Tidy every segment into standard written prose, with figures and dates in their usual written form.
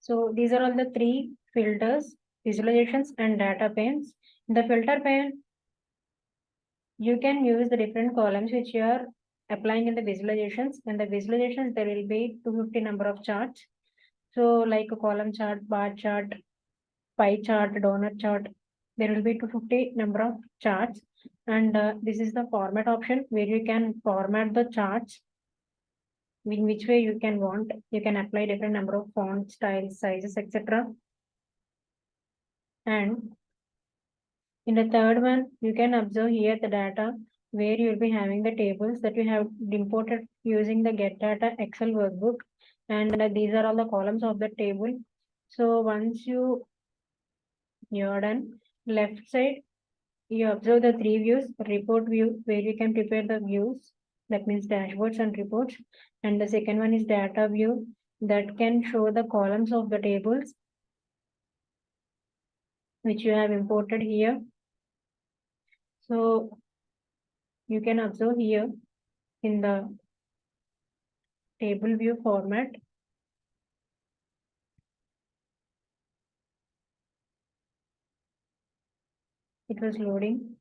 So these are all the three filters, visualizations and data panes. In the filter pane, you can use the different columns which you are applying in the visualizations. In the visualizations, there will be 250 number of charts. So like a column chart, bar chart, pie chart, donut chart, there will be 250 number of charts. And this is the format option where you can format the charts in which way you can want. You can apply different number of fonts, styles, sizes, etc. And in the third one, you can observe here the data where you will be having the tables that you have imported using the get data Excel workbook. And these are all the columns of the table. So once you're done, left side, you observe the three views, report view where you can prepare the views, that means dashboards and reports. And the second one is data view that can show the columns of the tables which you have imported here. So you can observe here in the table view format. It was loading.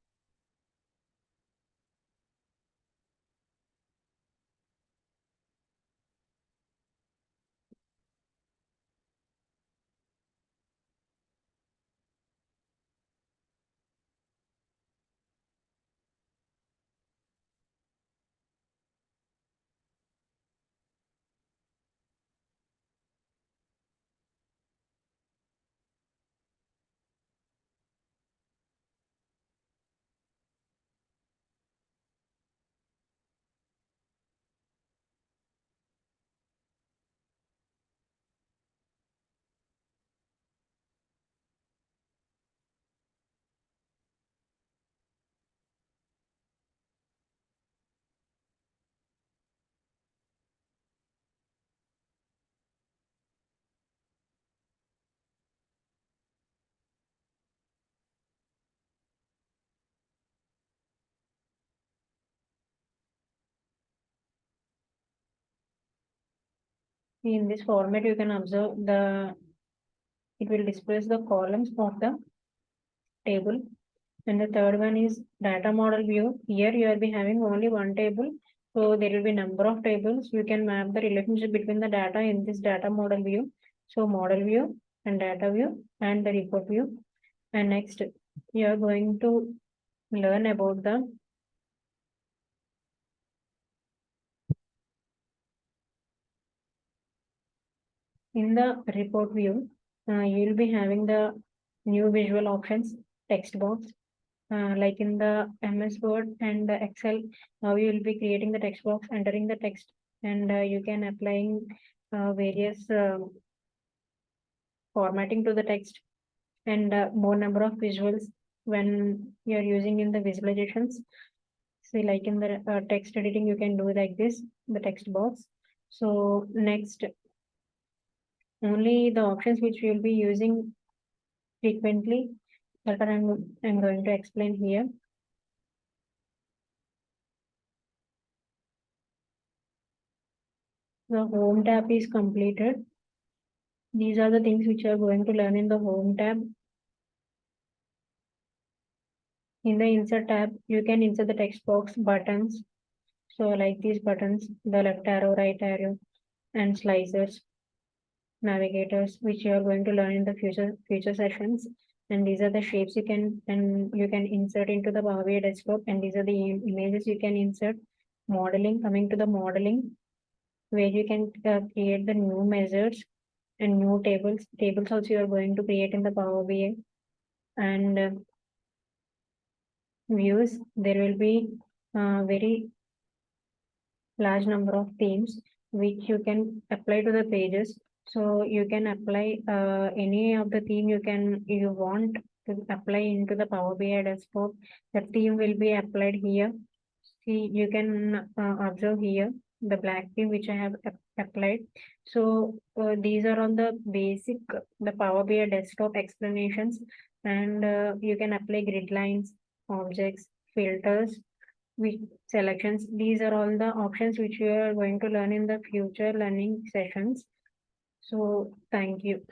In this format, you can observe it will display the columns of the table. And the third one is data model view. Here you will be having only one table. So there will be number of tables. You can map the relationship between the data in this data model view. So model view and data view and the report view. And next, you are going to learn about the in the report view. You will be having the new visual options, text box, like in the MS Word and the Excel. Now you will be creating the text box, entering the text, and you can applying various formatting to the text and more number of visuals when you are using in the visualizations. See, like in the text editing, you can do like this, the text box. So next, only the options which we will be using frequently that I'm going to explain here. The home tab is completed. These are the things which you are going to learn in the home tab. In the insert tab, you can insert the text box buttons. So like these buttons, the left arrow, right arrow, and slicers, navigators, which you are going to learn in the future sessions. And these are the shapes you can insert into the Power BI desktop. And these are the images you can insert. Modeling, coming to the modeling, where you can create the new measures and new tables. Tables also you are going to create in the Power BI. And views, there will be very large number of themes which you can apply to the pages. So you can apply any of the theme you want to apply into the Power BI desktop. The theme will be applied here. See, you can observe here the black theme which I have applied. So these are all the basic the Power BI desktop explanations, and you can apply grid lines, objects, filters, with selections. These are all the options which you are going to learn in the future learning sessions. So thank you.